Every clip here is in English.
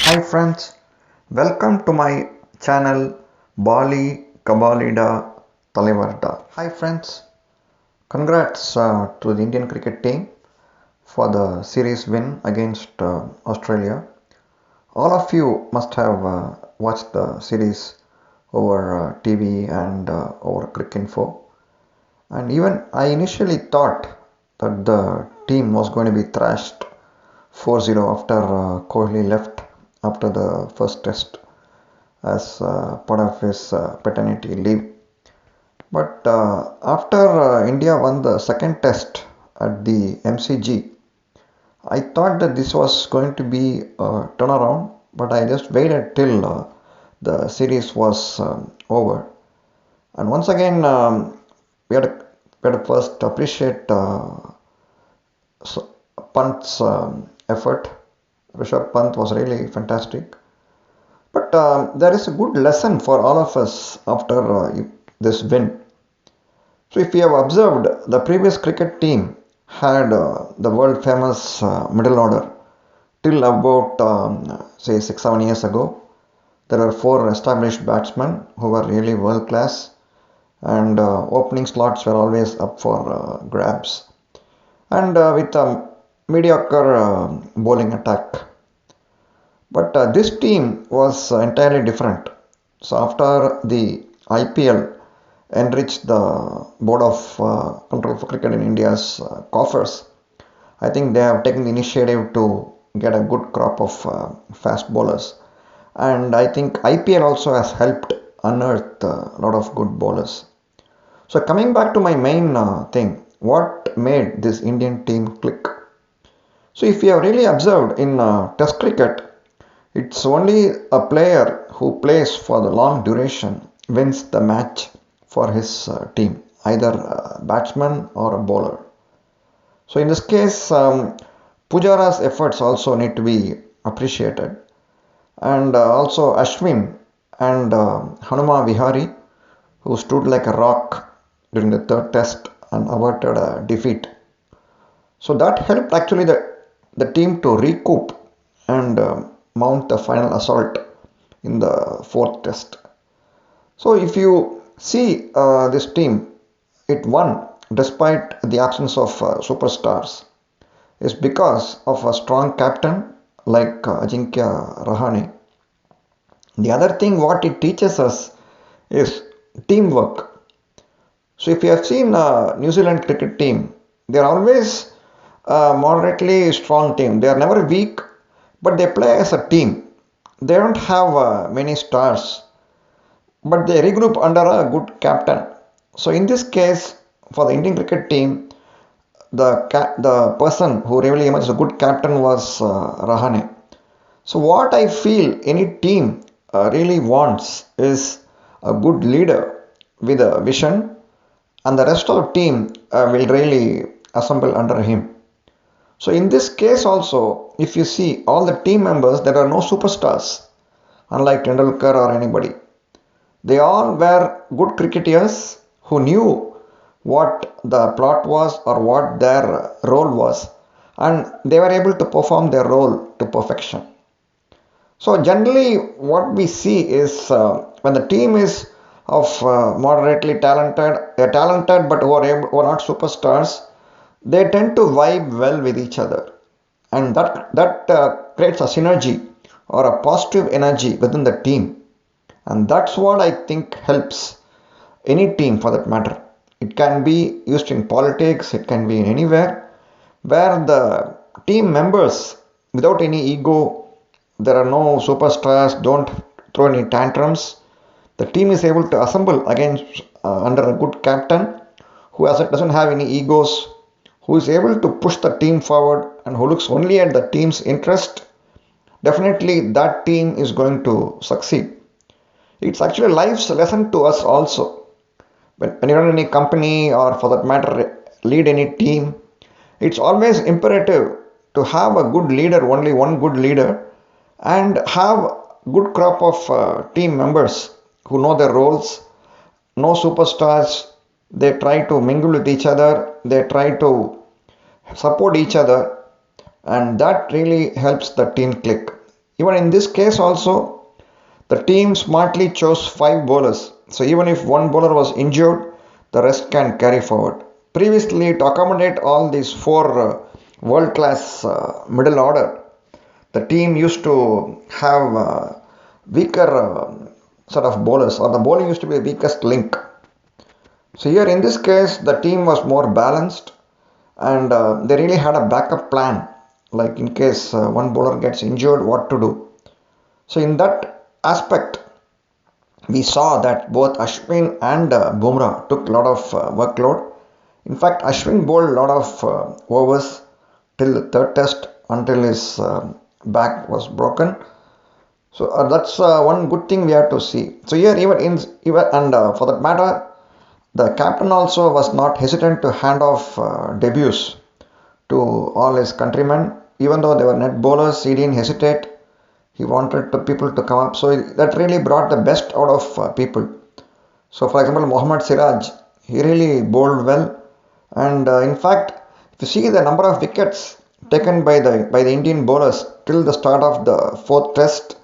Hi friends, welcome to my channel Bali Kabalida Talevarda. Hi friends, congrats to the Indian cricket team for the series win against Australia. All of you must have watched the series over TV and over Cricinfo. And even I initially thought that the team was going to be thrashed 4-0 after Kohli left after the first test as part of his paternity leave. But after India won the second test at the MCG, I thought that this was going to be a turnaround, but I just waited till the series was over. And once again, we had to first appreciate Pant's effort. Rishabh Pant was really fantastic. But there is a good lesson for all of us after this win. So, if you have observed, the previous cricket team had the world famous middle order till about say 6-7 years ago. There were four established batsmen who were really world class, and opening slots were always up for grabs. And with a mediocre bowling attack. But this team was entirely different. So after the IPL enriched the Board of Control for Cricket in India's coffers, I think they have taken the initiative to get a good crop of fast bowlers. And I think IPL also has helped unearth a lot of good bowlers. So coming back to my main thing, what made this Indian team click? So if you have really observed in Test cricket, it's only a player who plays for the long duration wins the match for his team, either a batsman or a bowler. So in this case, Pujara's efforts also need to be appreciated, and also Ashwin and Hanuma Vihari, who stood like a rock during the third test and averted a defeat. So that helped actually the team to recoup and mount the final assault in the fourth test. So if you see this team, it won despite the absence of superstars. Is because of a strong captain like Ajinkya Rahane. The other thing what it teaches us is teamwork. So if you have seen New Zealand cricket team, they are always a moderately strong team. They are never weak, but they play as a team. They don't have many stars, but they regroup under a good captain. So in this case, for the Indian cricket team, the person who really emerged as a good captain was Rahane. So what I feel any team really wants is a good leader with a vision, and the rest of the team will really assemble under him. So in this case also, if you see all the team members, there are no superstars, unlike Tendulkar or anybody. They all were good cricketers who knew what the plot was or what their role was, and they were able to perform their role to perfection. So generally what we see is when the team is of moderately talented, they're talented but who are not superstars, they tend to vibe well with each other, and that creates a synergy or a positive energy within the team, and that's what I think helps any team for that matter. It can be used in politics, it can be in anywhere where the team members, without any ego, there are no superstars, don't throw any tantrums. The team is able to assemble against under a good captain doesn't have any egos, who is able to push the team forward and who looks only at the team's interest. Definitely that team is going to succeed. It's actually life's lesson to us also. When you run any company or for that matter lead any team, it's always imperative to have a good leader, only one good leader, and have good crop of team members who know their roles, no superstars. They try to mingle with each other, they try to support each other, and that really helps the team click. Even in this case also, the team smartly chose 5 bowlers. So even if one bowler was injured, the rest can carry forward. Previously, to accommodate all these four world-class middle order, the team used to have weaker sort of bowlers, or the bowling used to be the weakest link. So here in this case, the team was more balanced, and they really had a backup plan, like in case one bowler gets injured, what to do. So in that aspect, we saw that both Ashwin and Bumrah took a lot of workload. In fact, Ashwin bowled a lot of overs till the third test until his back was broken. So that's one good thing we have to see. So here even and for that matter, the captain also was not hesitant to hand off debuts to all his countrymen. Even though they were net bowlers, he didn't hesitate. He wanted the people to come up. So that really brought the best out of people. So for example, Mohammad Siraj, he really bowled well. And in fact, if you see the number of wickets taken by the Indian bowlers till the start of the fourth test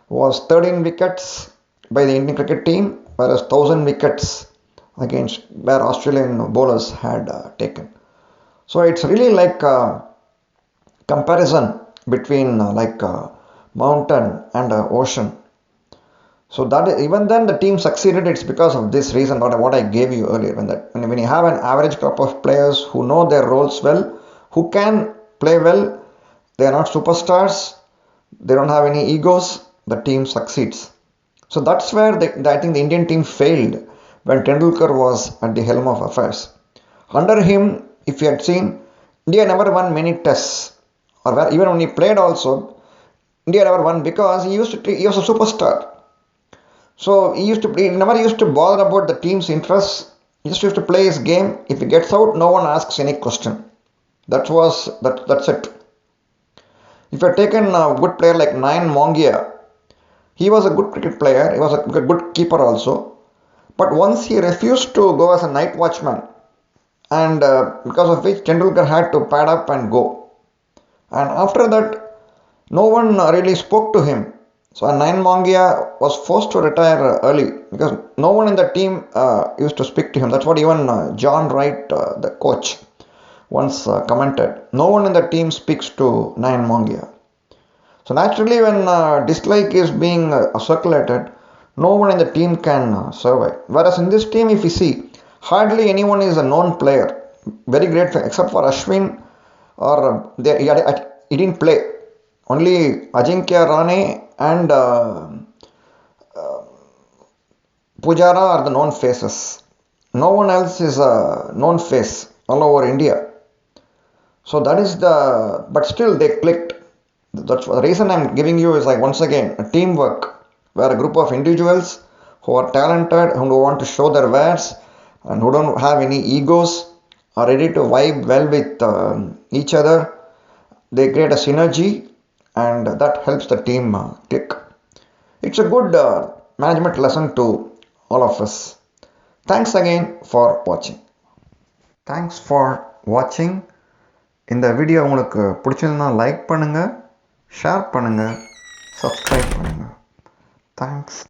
was 13 wickets by the Indian cricket team, whereas 1000 wickets against where Australian bowlers had taken. So it's really like a comparison between mountain and ocean. So that even then the team succeeded. It's because of this reason, what I gave you earlier. When you have an average crop of players who know their roles well, who can play well, they are not superstars, they don't have any egos, the team succeeds. So that's where I think the Indian team failed when Tendulkar was at the helm of affairs. Under him, if you had seen, India never won many tests, or even when he played also, India never won because he was a superstar. So he never used to bother about the team's interests. He just used to play his game. If he gets out, no one asks any question. That's it. If you had taken a good player like Nayan Mongia, he was a good cricket player. He was a good keeper also. But once he refused to go as a night watchman, and because of which Tendulkar had to pad up and go. And after that, no one really spoke to him. So Nayan Mongia was forced to retire early because no one in the team used to speak to him. That's what even John Wright, the coach, once commented. No one in the team speaks to Nayan Mongia. So naturally, when dislike is being circulated, no one in the team can survive. Whereas in this team, if you see, hardly anyone is a known player. Very great, except for Ashwin, or he didn't play. Only Ajinkya Rahane and Pujara are the known faces. No one else is a known face all over India. So that is but still they clicked. That's the reason I'm giving you is like once again a teamwork where a group of individuals who are talented, who want to show their wares and who don't have any egos are ready to vibe well with each other. They create a synergy and that helps the team click. It's a good management lesson to all of us. Thanks again for watching. Thanks for watching. இந்த video உங்களுக்கு பிடிச்சிருந்தா like பண்ணுங்க, share பண்ணுங்க, subscribe பண்ணுங்க. Thanks.